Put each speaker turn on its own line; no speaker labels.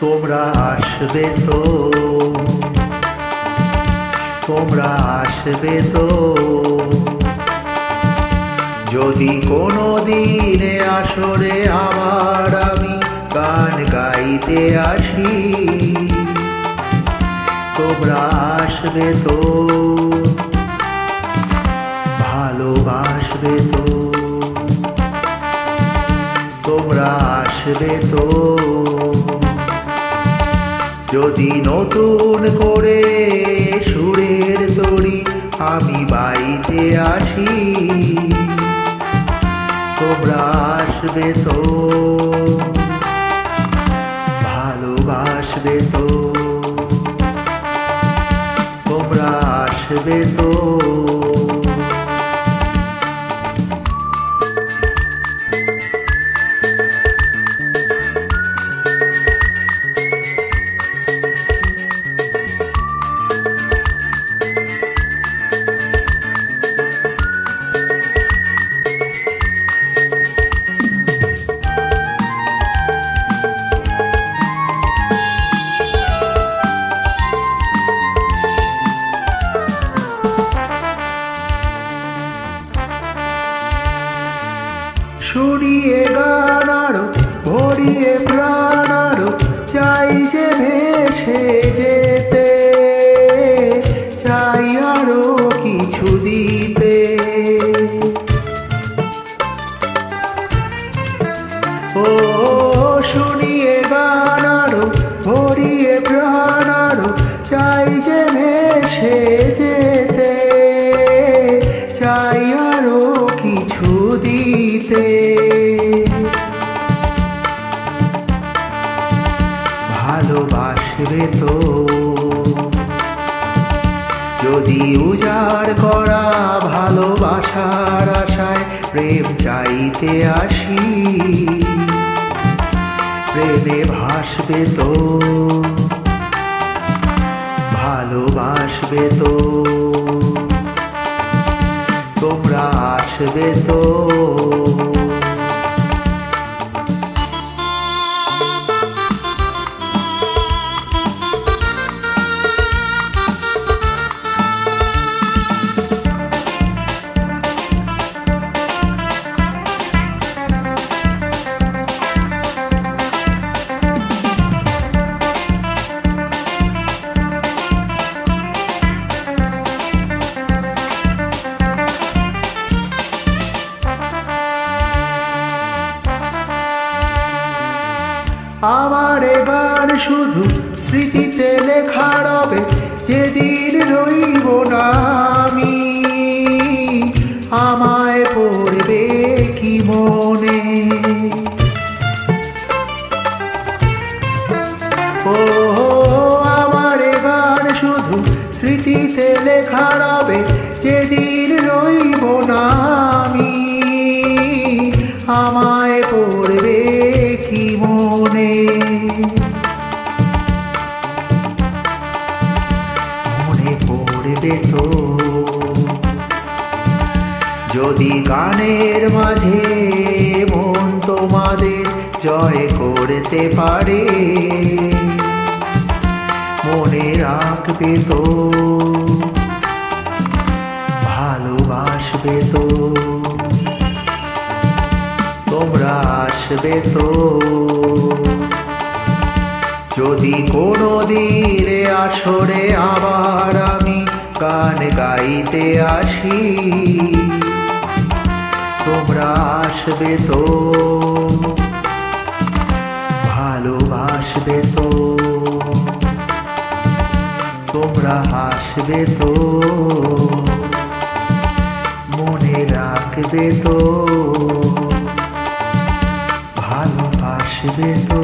তোমরা আসবে তো, তোমরা আসবে তো, যদি কোনো দিনে আসরে আবার আমি গান গাইতে আসি। তোমরা আসবে তো, ভালোবাসবে তো, তোমরা আসবে তো, যদি নতুন করে সুরের তরি আমি বাইতে আসি। তোমরা আসবে তো, ভালোবাসবে তো, তোমরা আসবে তো। শুনিয়ে গান আরো, ভরিয়ে প্রাণ আরো, চাই যে ভেসে যেতে, চাই আরো কিছু দিতে। ও শুনিয়ে গান আরো, ভরিয়ে প্রাণ আরো, চাই যে ভেসে যেতে, চাই আরো কিছু দিতে। ভালোবাসবে তো, যদি উজাড় করা ভালোবাসার আশায় প্রেম চাইতে আসি। প্রেমে ভাসবে তো, ভালোবাসবে তো, তোমরা আসবে তো। আমার গান শুধু স্মৃতিতে লেখা রবে, যেদিন রইব না আমি। আমায় পড়বে কি মনে, ও আমার গান শুধু স্মৃতিতে লেখা রবে, যেদিন রইব না আমি। আমায় পড়বে কি মনে, মনে পড়বে তো, যদি গানের মাঝে মন তোমাদের জয় করতে পারে। মনে রাখবে তো, ভালোবাসবে তো, তোমরা আসবে তো, যদি কোনো দিনে আসরে আবার আমি গান গাইতে আসি। তোমরা আসবে তো, ভালোবাসবে তো, তোমরা আসবে তো, মনে রাখবে তো, ভালোবাসবে তো।